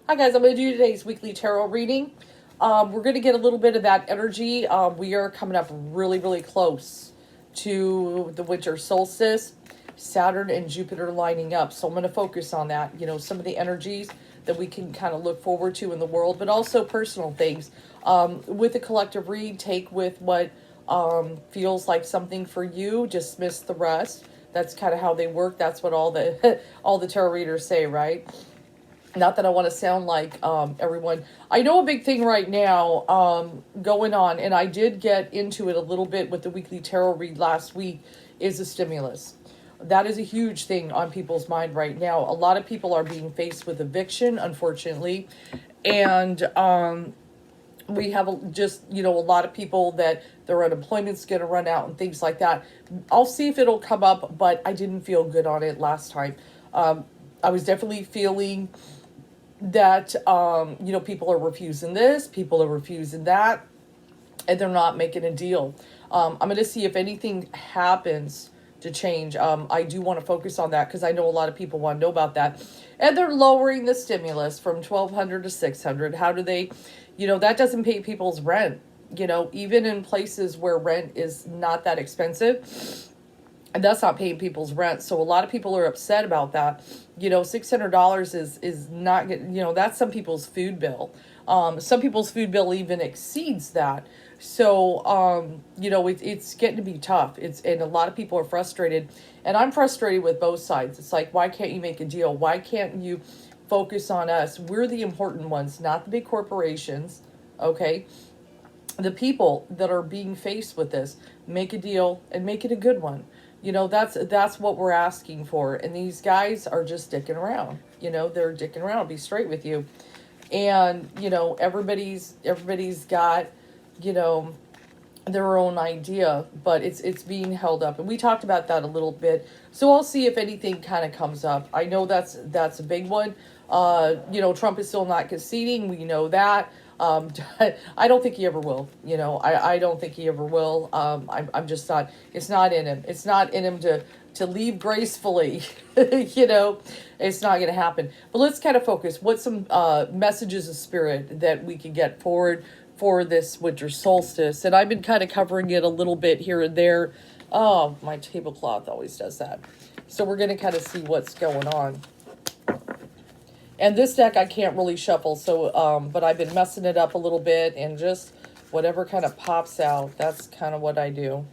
Hi guys, I'm going to do today's weekly tarot reading. We're going to get a little bit of that energy. We are coming up really, really close to the winter solstice. Saturn and Jupiter lining up. So I'm going to focus on that. You know, some of the energies that we can kind of look forward to in the world, but also personal things. With a collective read, take with what feels like something for you. Dismiss the rest. That's kind of how they work. That's what all the all the tarot readers say, right? Not that I want to sound like everyone. I know a big thing right now going on, and I did get into it a little bit with the weekly tarot read last week, is a stimulus. That is a huge thing on people's mind right now. A lot of people are being faced with eviction, unfortunately, and we have just, you know, a lot of people that their unemployment's going to run out and things like that. I'll see if it'll come up, but I didn't feel good on it last time. I was definitely feeling that you know, people are refusing this, people are refusing that, and they're not making a deal. I'm going to see if anything happens to change. I do want to focus on that because I know a lot of people want to know about that. And they're lowering the stimulus from 1,200 to 600. How do they, you know, that doesn't pay people's rent. You know, even in places where rent is not that expensive, and that's not paying people's rent. So a lot of people are upset about that. You know, $600 is not, you know, that's some people's food bill. Some people's food bill even exceeds that. So, you know, it's getting to be tough. And a lot of people are frustrated. And I'm frustrated with both sides. It's like, why can't you make a deal? Why can't you focus on us? We're the important ones, not the big corporations, okay? The people that are being faced with this, make a deal and make it a good one. You know, that's what we're asking for. And these guys are just dicking around. You know, they're dicking around. I'll be straight with you. And, you know, everybody's got, you know, their own idea, but it's being held up. And we talked about that a little bit. So I'll see if anything kind of comes up. I know that's a big one. You know, Trump is still not conceding. We know that. I don't think he ever will. You know, I don't think he ever will. I'm just not. It's not in him. It's not in him to leave gracefully. You know, it's not going to happen. But let's kind of focus. What's some messages of spirit that we can get forward for this winter solstice? And I've been kind of covering it a little bit here and there. Oh, my tablecloth always does that. So we're going to kind of see what's going on. And this deck I can't really shuffle, so but I've been messing it up a little bit, and just whatever kind of pops out, that's kind of what I do.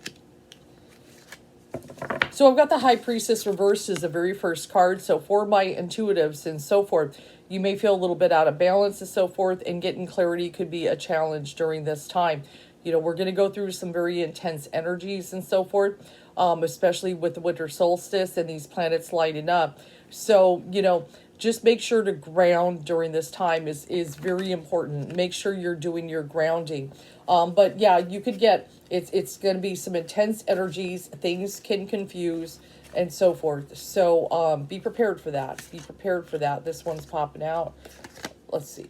So I've got the High Priestess reversed as the very first card. So for my intuitives and so forth, you may feel a little bit out of balance and so forth, and getting clarity could be a challenge during this time. You know, we're going to go through some very intense energies and so forth, especially with the winter solstice and these planets lighting up. So, you know, just make sure to ground during this time is very important. Make sure you're doing your grounding. But yeah, you could get, it's going to be some intense energies. Things can confuse and so forth. So be prepared for that. Be prepared for that. This one's popping out. Let's see.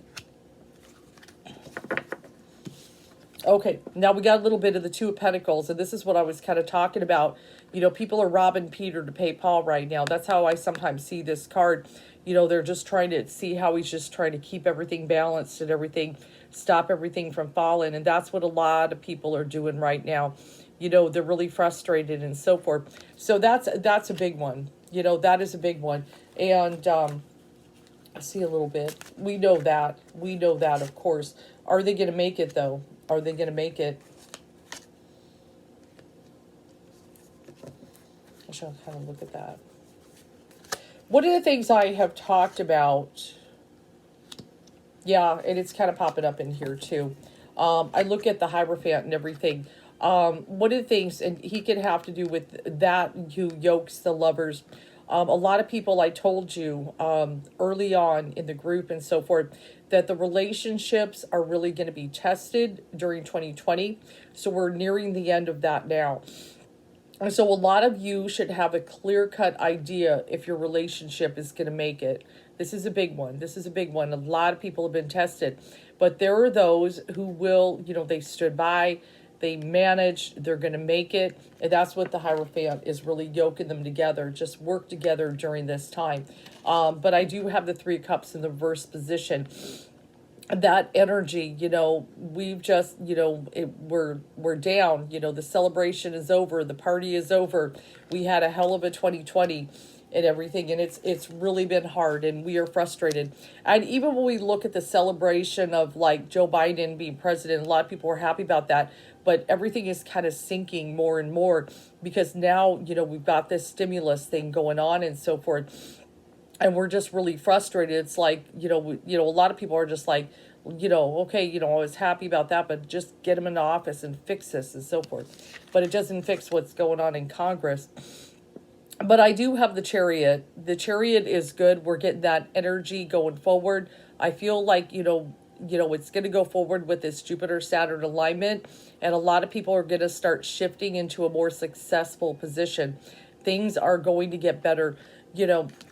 Okay, now we got a little bit of the Two of Pentacles, and this is what I was kind of talking about. You know, people are robbing Peter to pay Paul right now. That's how I sometimes see this card. You know, they're just trying to see how he's just trying to keep everything balanced and everything, stop everything from falling. And that's what a lot of people are doing right now. You know, they're really frustrated and so forth. So that's a big one. You know, that is a big one. And I see a little bit. We know that. We know that, of course. Are they going to make it, though? Are they going to make it? I shall kind of look at that. One of the things I have talked about, yeah, and it's kind of popping up in here too. I look at the Hierophant and everything. One of the things, and he could have to do with that, who yokes the lovers. A lot of people, I told you early on in the group and so forth, that the relationships are really going to be tested during 2020. So we're nearing the end of that now. And so a lot of you should have a clear-cut idea if your relationship is going to make it. This is a big one. This is a big one. A lot of people have been tested. But there are those who will, you know, they stood by, they manage, they're going to make it. And that's what the Hierophant is really yoking them together, just work together during this time. But I do have the Three of Cups in the reverse position. That energy, we've just, we're down, the celebration is over, the party is over. We had a hell of a 2020 and everything, and it's really been hard, and we are frustrated. And even when we look at the celebration of like Joe Biden being president, a lot of people are happy about that, but everything is kind of sinking more and more, because now, we've got this stimulus thing going on and so forth. And we're just really frustrated. It's like, a lot of people are just like, okay, I was happy about that, but just get them in the office and fix this and so forth. But it doesn't fix what's going on in Congress. But I do have the Chariot. The Chariot is good. We're getting that energy going forward. I feel like, it's going to go forward with this Jupiter-Saturn alignment. And a lot of people are going to start shifting into a more successful position. Things are going to get better.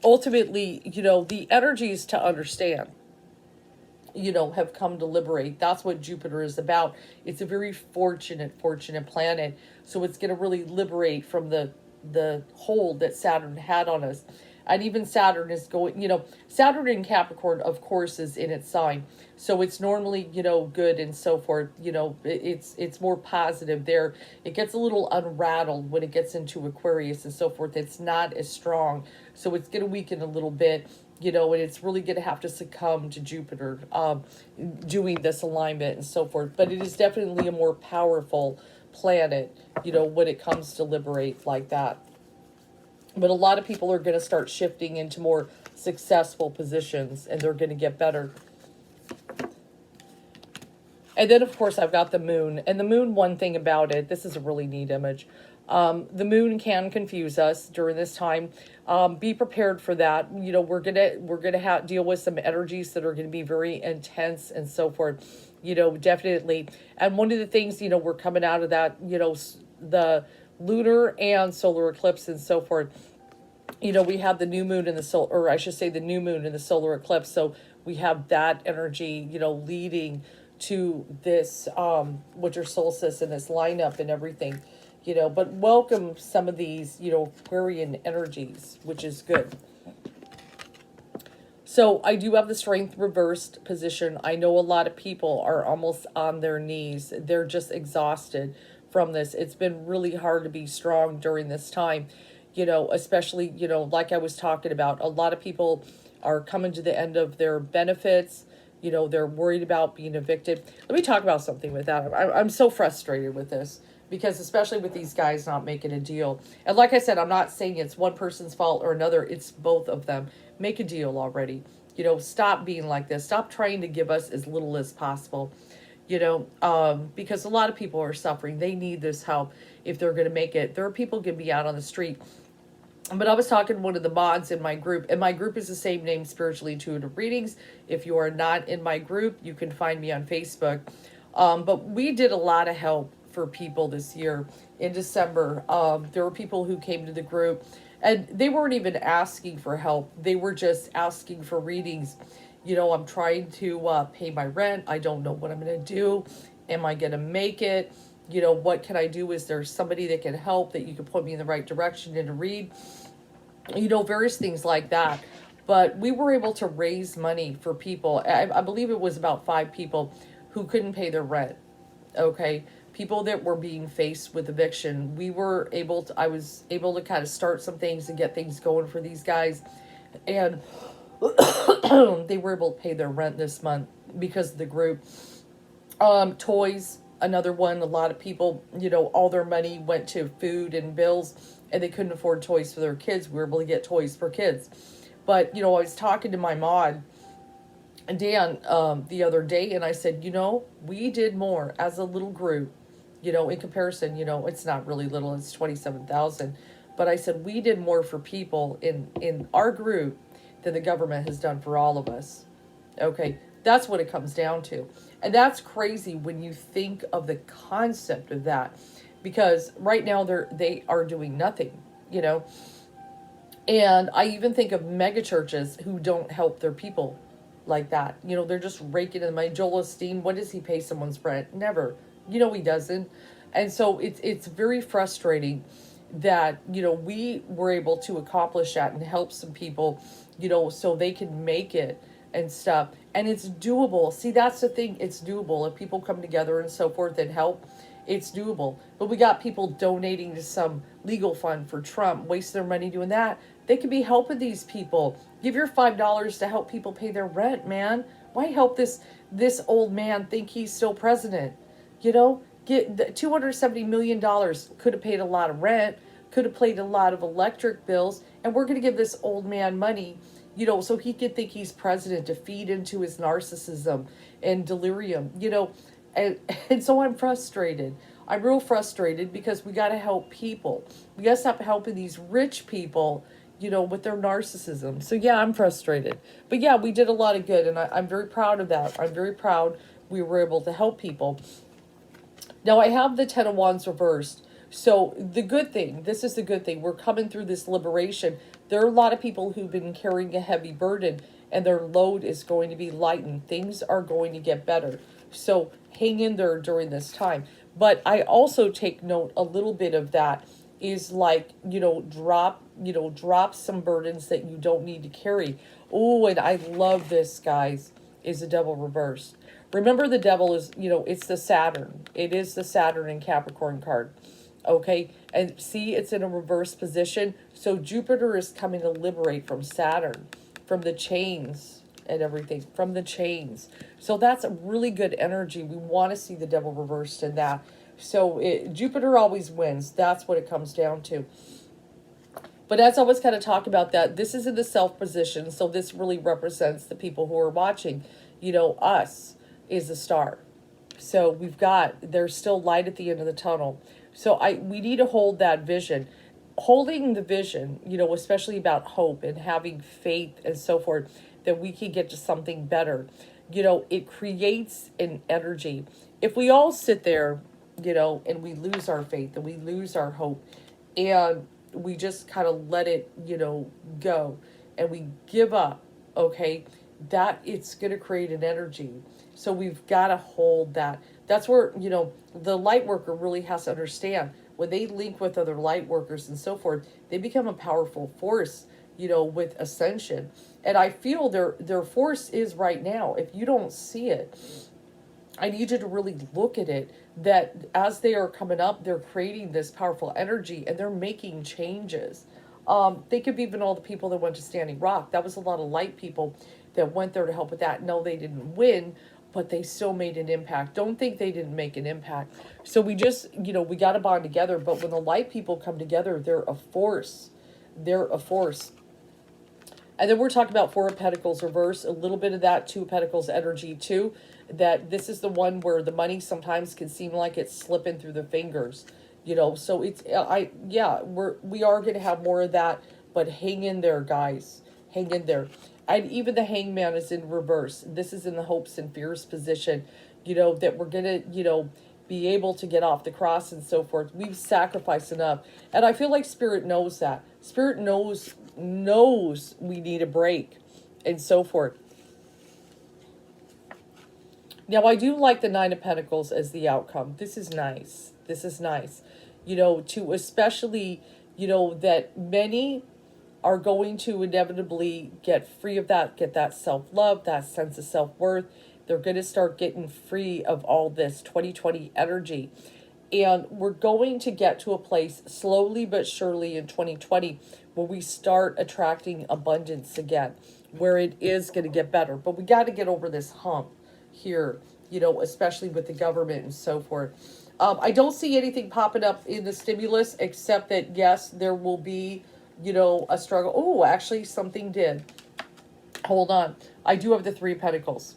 Ultimately, the energies to understand, have come to liberate. That's what Jupiter is about. It's a very fortunate planet. So it's going to really liberate from the hold that Saturn had on us. And even Saturn is going, Saturn in Capricorn, of course, is in its sign. So it's normally, good and so forth. It's more positive there. It gets a little unrattled when it gets into Aquarius and so forth. It's not as strong. So it's going to weaken a little bit, and it's really going to have to succumb to Jupiter doing this alignment and so forth. But it is definitely a more powerful planet, when it comes to liberate like that. But a lot of people are going to start shifting into more successful positions, and they're going to get better. And then, of course, I've got the moon. And the moon, one thing about it, this is a really neat image. The moon can confuse us during this time. Be prepared for that. We're gonna deal with some energies that are going to be very intense and so forth. Definitely. And one of the things, we're coming out of that, the lunar and solar eclipse and so forth. We have the new moon in the solar, or I should say the new moon in the solar eclipse. So we have that energy, leading to this winter solstice and this lineup and everything, but welcome some of these, Aquarian energies, which is good. So I do have the strength reversed position. I know a lot of people are almost on their knees. They're just exhausted from this. It's been really hard to be strong during this time, especially, like I was talking about, a lot of people are coming to the end of their benefits. They're worried about being evicted. Let me talk about something with that. I'm so frustrated with this, because especially with these guys not making a deal. And like I said, I'm not saying it's one person's fault or another. It's both of them. Make a deal already. Stop being like this. Stop trying to give us as little as possible. Because a lot of people are suffering. They need this help if they're going to make it. There are people going to be out on the street. But I was talking to one of the mods in my group, and my group is the same name, Spiritually Intuitive Readings. If you are not in my group, you can find me on Facebook. But we did a lot of help for people this year in December. There were people who came to the group, and they weren't even asking for help. They were just asking for readings. I'm trying to pay my rent. I don't know what I'm going to do. Am I going to make it? What can I do? Is there somebody that can help, that you can put me in the right direction and to read? Various things like that. But we were able to raise money for people. I believe it was about 5 people who couldn't pay their rent. Okay. People that were being faced with eviction. I was able to kind of start some things and get things going for these guys. And they were able to pay their rent this month because of the group. Toys, another one. A lot of people, all their money went to food and bills, and they couldn't afford toys for their kids. We were able to get toys for kids. But, I was talking to my mod, Dan, the other day, and I said, we did more as a little group, in comparison, it's not really little, it's 27,000. But I said, we did more for people in our group than the government has done for all of us. Okay, that's what it comes down to. And that's crazy when you think of the concept of that, because right now they are doing nothing, And I even think of mega churches who don't help their people like that. They're just raking in the money. Joel Osteen, what does he pay someone's rent? Never. He doesn't. And so it's very frustrating that, we were able to accomplish that and help some people, so they can make it and stuff. And it's doable. See, that's the thing. It's doable. If people come together and so forth and help, it's doable. But we got people donating to some legal fund for Trump, waste their money doing that. They could be helping these people. Give your $5 to help people pay their rent, man. Why help this old man think he's still president? Get the $270 million, could have paid a lot of rent, could have paid a lot of electric bills, and we're going to give this old man money, so he could think he's president to feed into his narcissism and delirium, and so I'm frustrated. I'm real frustrated because we got to help people. We got to stop helping these rich people, with their narcissism. So yeah, I'm frustrated. But yeah, we did a lot of good, and I'm very proud of that. I'm very proud we were able to help people. Now I have the Ten of Wands reversed. So the good thing, this is the good thing, we're coming through this liberation. There are a lot of people who've been carrying a heavy burden, and their load is going to be lightened. Things are going to get better. So hang in there during this time. But I also take note a little bit of that is like, drop some burdens that you don't need to carry. Oh, and I love this, guys, is the Devil reversed. Remember, the Devil is, it's the Saturn. It is the Saturn and Capricorn card. Okay, and see, it's in a reverse position. So Jupiter is coming to liberate from Saturn, from the chains and everything, from the chains. So that's a really good energy. We want to see the Devil reversed in that. So Jupiter always wins. That's what it comes down to. But as I was kind of talking about that, this is in the self position. So this really represents the people who are watching. Us is the star. So there's still light at the end of the tunnel. So we need to hold that vision. Holding the vision, especially about hope and having faith and so forth, that we can get to something better. It creates an energy. If we all sit there, and we lose our faith and we lose our hope and we just kind of let it, go and we give up, okay, that it's going to create an energy. So we've got to hold that. That's where, the light worker really has to understand when they link with other light workers and so forth, they become a powerful force, with ascension. And I feel their force is right now. If you don't see it, I need you to really look at it, that as they are coming up, they're creating this powerful energy and they're making changes. Think of even all the people that went to Standing Rock. That was a lot of light people that went there to help with that. No, they didn't win, but they still made an impact. Don't think they didn't make an impact. So we just, we got to bond together. But when the light people come together, they're a force. They're a force. And then we're talking about Four of Pentacles reverse, a little bit of that Two of Pentacles energy too. That this is the one where the money sometimes can seem like it's slipping through the fingers. So it's, we are going to have more of that, but hang in there, guys. Hang in there. And even the Hangman is in reverse. This is in the hopes and fears position, that we're going to, be able to get off the cross and so forth. We've sacrificed enough. And I feel like Spirit knows that. Spirit knows we need a break and so forth. Now, I do like the Nine of Pentacles as the outcome. This is nice. This is nice. To especially, that many are going to inevitably get free of that, get that self-love, that sense of self-worth. They're going to start getting free of all this 2020 energy. And we're going to get to a place slowly but surely in 2020 where we start attracting abundance again, where it is going to get better. But we got to get over this hump here, especially with the government and so forth. I don't see anything popping up in the stimulus except that, yes, there will be, a struggle. Oh, actually, something did. Hold on. I do have the Three of Pentacles.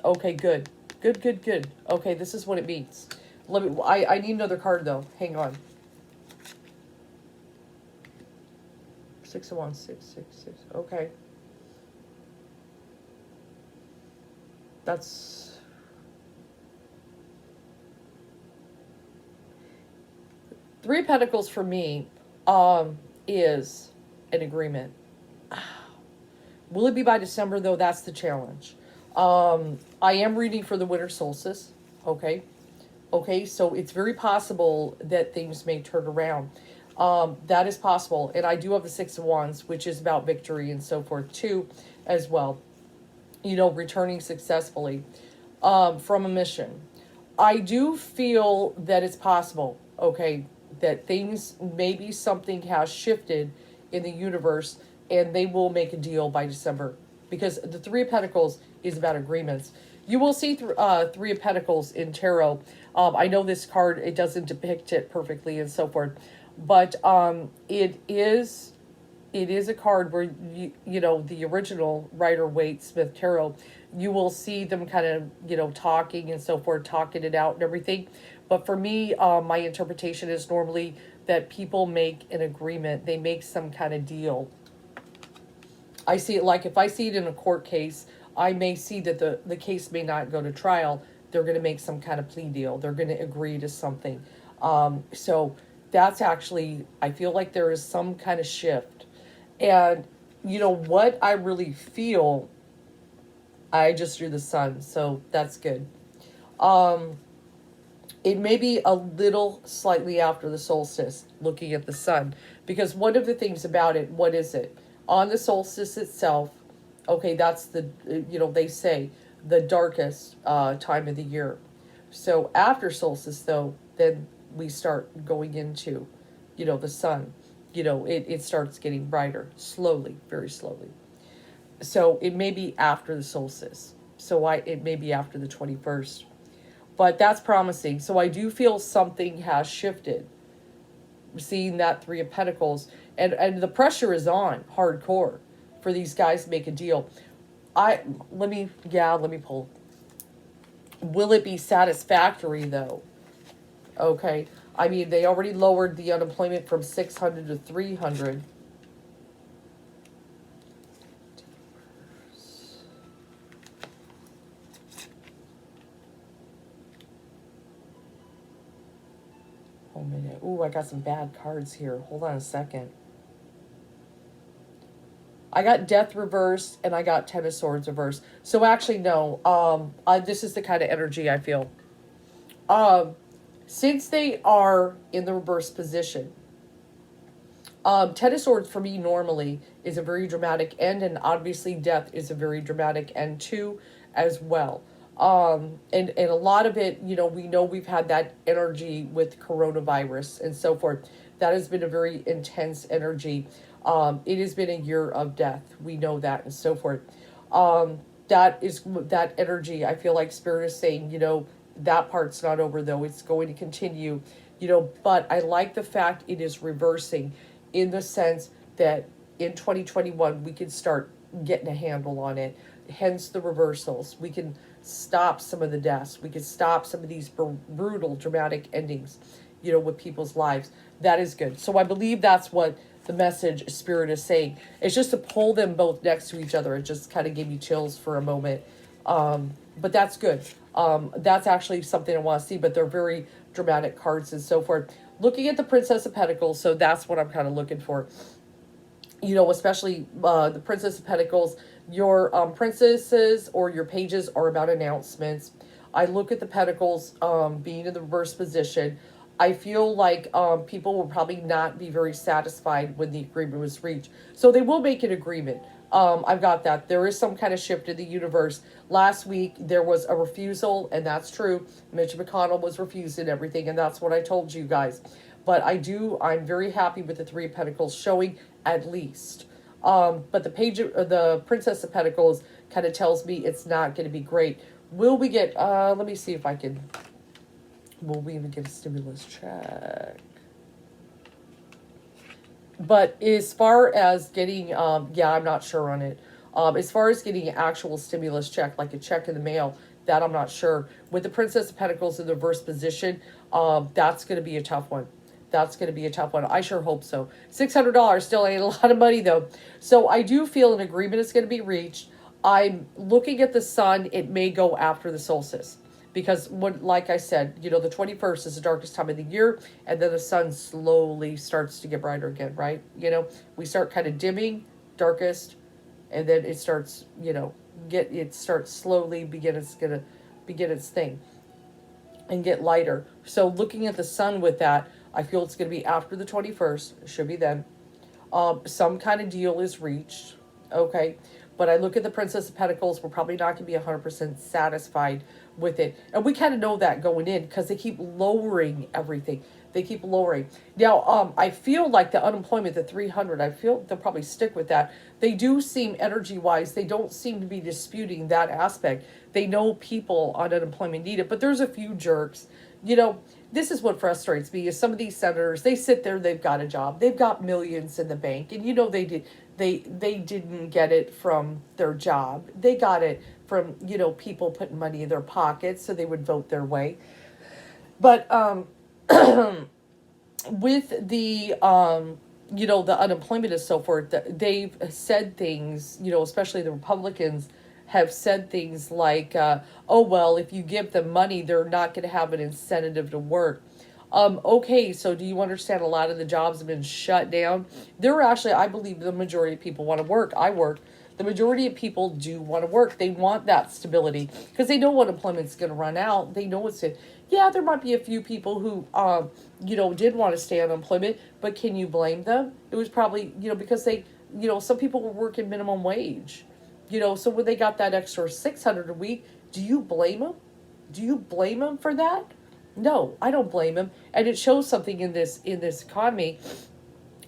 Okay, good. Good. Okay, this is what it means. I need another card, though. Hang on. 6 of Wands, 6. Okay. That's... Three of Pentacles for me is an agreement. Will it be by December, though? That's the challenge. I am reading for the winter solstice, okay? Okay, so it's very possible that things may turn around. That is possible. And I do have the Six of Wands, which is about victory and so forth too, as well. You know, returning successfully from a mission. I do feel that it's possible, okay, that things, maybe something has shifted in the universe and they will make a deal by December. Because the Three of Pentacles is about agreements. You will see Three of Pentacles in tarot. I know this card, it doesn't depict it perfectly and so forth. But it is a card where you know, the original Rider Waite Smith tarot, you will see them kind of, you know, talking and so forth, talking it out and everything. But for me, my interpretation is normally that people make an agreement, they make some kind of deal. I see it like, if I see it in a court case, I may see that the case may not go to trial. They're going to make some kind of plea deal. They're going to agree to something. So that's actually, I feel like there is some kind of shift. And you know what I really feel, I just drew the sun, so that's good. It may be a little slightly after the solstice, looking at the sun, because one of the things about it, what is it? On the solstice itself, okay, that's the, you know, they say the darkest time of the year. So after solstice, though, then we start going into, you know, the sun. You know, it starts getting brighter, slowly, very slowly. So it may be after the solstice. So it may be after the 21st. But that's promising. So I do feel something has shifted. Seeing that Three of Pentacles. And the pressure is on, hardcore, for these guys to make a deal. Let me pull. Will it be satisfactory, though? Okay. I mean, they already lowered the unemployment from 600 to 300. Oh, minute. Ooh, I got some bad cards here. Hold on a second. I got Death reversed and I got Ten of Swords reversed. So actually, no. This is the kind of energy I feel. Since they are in the reverse position, Ten of Swords for me normally is a very dramatic end, and obviously Death is a very dramatic end too, as well. And a lot of it, you know, we know we've had that energy with coronavirus and so forth. That has been a very intense energy. It has been a year of death. We know that and so forth. That energy. I feel like Spirit is saying, you know, that part's not over though. It's going to continue, you know, but I like the fact it is reversing in the sense that in 2021, we can start getting a handle on it. Hence the reversals. We can stop some of the deaths. We can stop some of these brutal, dramatic endings, you know, with people's lives. That is good. So I believe that's what the message Spirit is saying. It's just to pull them both next to each other. It just kind of gave me chills for a moment. But that's good. That's actually something I want to see, but they're very dramatic cards and so forth. Looking at the Princess of Pentacles, so that's what I'm kind of looking for. You know, especially the Princess of Pentacles, your princesses or your pages are about announcements. I look at the Pentacles being in the reverse position. I feel like people will probably not be very satisfied when the agreement was reached. So they will make an agreement. I've got that. There is some kind of shift in the universe. Last week, there was a refusal, and that's true. Mitch McConnell was refused and everything, and that's what I told you guys. But I'm very happy with the Three of Pentacles showing at least. But the Princess of Pentacles kind of tells me it's not going to be great. Will we get, let me see if I can, will we even get a stimulus check? But as far as getting, yeah, I'm not sure on it. As far as getting an actual stimulus check, like a check in the mail, that I'm not sure. With the Princess of Pentacles in the reverse position, that's going to be a tough one. That's going to be a tough one. I sure hope so. $600 still ain't a lot of money, though. So I do feel an agreement is going to be reached. I'm looking at the sun. It may go after the solstice. Because, like I said, you know, the 21st is the darkest time of the year, and then the sun slowly starts to get brighter again, right? You know, we start kind of dimming, darkest, and then it starts, you know, it starts slowly begin its thing. and get lighter. So looking at the sun with that, I feel it's going to be after the 21st. It should be then. Some kind of deal is reached. Okay. But I look at the Princess of Pentacles. We're probably not going to be 100% satisfied with it. And we kind of know that going in because they keep lowering everything. They keep lowering. Now, I feel like the unemployment, the 300, I feel they'll probably stick with that. They do seem, energy-wise, they don't seem to be disputing that aspect. They know people on unemployment need it. But there's a few jerks. You know, this is what frustrates me is some of these senators, they sit there, they've got a job. They've got millions in the bank. And you know they didn't get it from their job. They got it from, you know, people putting money in their pockets so they would vote their way. But with the you know, the unemployment and so forth, they've said things, you know, especially the Republicans have said things like, oh, well, if you give them money, they're not going to have an incentive to work. Okay, so do you understand a lot of the jobs have been shut down? There are actually, I believe the majority of people want to work. I work. The majority of people do want to work. They want that stability because they know unemployment's going to run out. They know it's it. Yeah, there might be a few people who, you know, did want to stay on unemployment, but can you blame them? It was probably, you know, because they, you know, some people were working minimum wage, you know, so when they got that extra 600 a week, do you blame them? Do you blame them for that? No, I don't blame them. And it shows something in this economy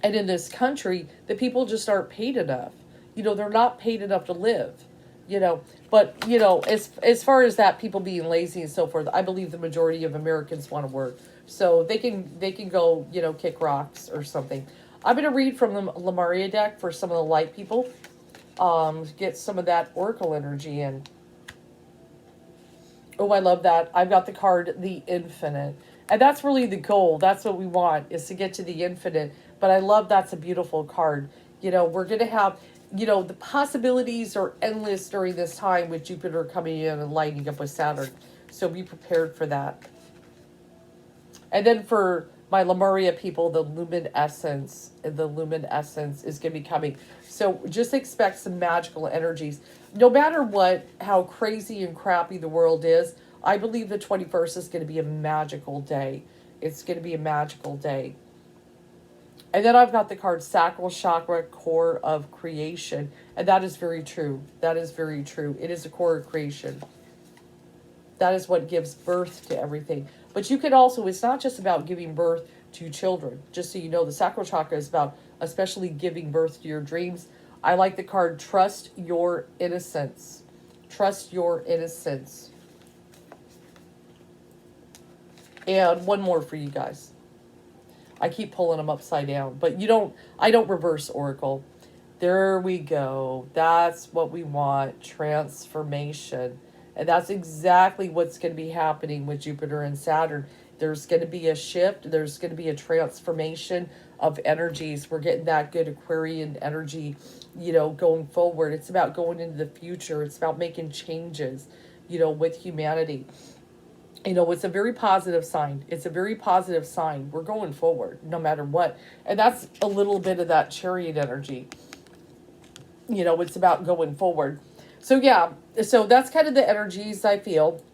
and in this country that people just aren't paid enough. You know, they're not paid enough to live, you know. But, you know, as far as that, people being lazy and so forth, I believe the majority of Americans want to work. So they can go, you know, kick rocks or something. I'm going to read from the Lemuria deck for some of the light people. Get some of that Oracle energy in. Oh, I love that. I've got the card, the Infinite. And that's really the goal. That's what we want, is to get to the infinite. But I love that's a beautiful card. You know, we're going to have, you know, the possibilities are endless during this time with Jupiter coming in and lighting up with Saturn. So be prepared for that. And then for my Lemuria people, the luminescence is going to be coming. So just expect some magical energies. No matter what, how crazy and crappy the world is, I believe the 21st is going to be a magical day. It's going to be a magical day. And then I've got the card Sacral Chakra, Core of Creation. And that is very true. That is very true. It is a core of creation. That is what gives birth to everything. But you can also, it's not just about giving birth to children. Just so you know, the Sacral Chakra is about especially giving birth to your dreams. I like the card Trust Your Innocence. Trust Your Innocence. And one more for you guys. I keep pulling them upside down, but I don't reverse Oracle. There we go. That's what we want. Transformation. And that's exactly what's going to be happening with Jupiter and Saturn. There's going to be a shift. There's going to be a transformation of energies. We're getting that good Aquarian energy, you know, going forward. It's about going into the future. It's about making changes, you know, with humanity. You know, it's a very positive sign. It's a very positive sign. We're going forward no matter what. And that's a little bit of that Chariot energy. You know, it's about going forward. So, yeah. So that's kind of the energies I feel.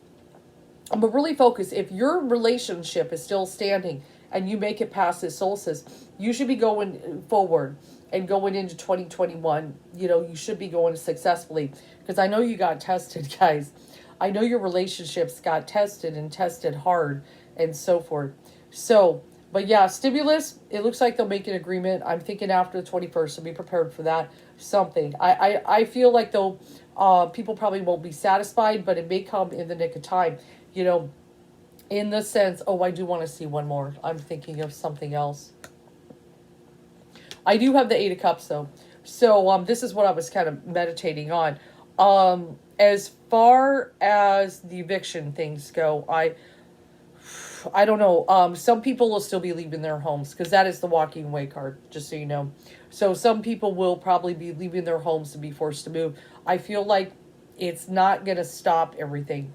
But really focus. If your relationship is still standing and you make it past this solstice, you should be going forward and going into 2021. You know, you should be going successfully. Because I know you got tested, guys. I know your relationships got tested and tested hard and so forth. So, but yeah, stimulus, it looks like they'll make an agreement. I'm thinking after the 21st, so be prepared for that. Something. I feel like though people probably won't be satisfied, but it may come in the nick of time. You know, in the sense, oh, I do want to see one more. I'm thinking of something else. I do have the Eight of Cups though. So this is what I was kind of meditating on. As far as the eviction things go, I don't know. Some people will still be leaving their homes because that is the walking away card, just so you know. So some people will probably be leaving their homes to be forced to move. I feel like it's not going to stop everything.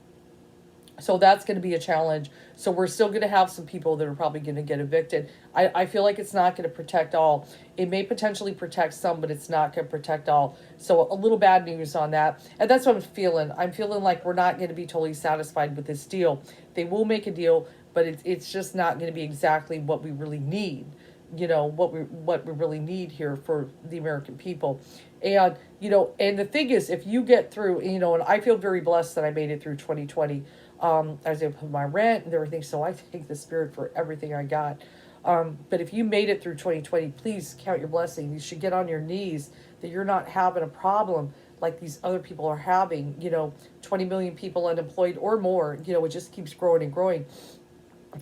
So that's going to be a challenge. So we're still going to have some people that are probably going to get evicted. I feel like it's not going to protect all. It may potentially protect some, but it's not going to protect all. So a little bad news on that. And that's what I'm feeling. I'm feeling like we're not going to be totally satisfied with this deal. They will make a deal, but it's just not going to be exactly what we really need. You know, what we really need here for the American people. And and the thing is, if you get through, and I feel very blessed that I made it through 2020. I was able to pay my rent and everything, so I thank the Spirit for everything I got. But if you made it through 2020, please count your blessing. You should get on your knees that you're not having a problem like these other people are having. 20 million people unemployed or more. It just keeps growing and growing.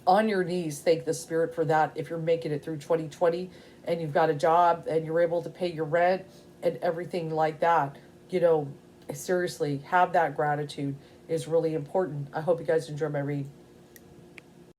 On your knees, thank the Spirit for that. If you're making it through 2020 and you've got a job and you're able to pay your rent and everything like that, you know, seriously, have that gratitude is really important. I hope you guys enjoy my read.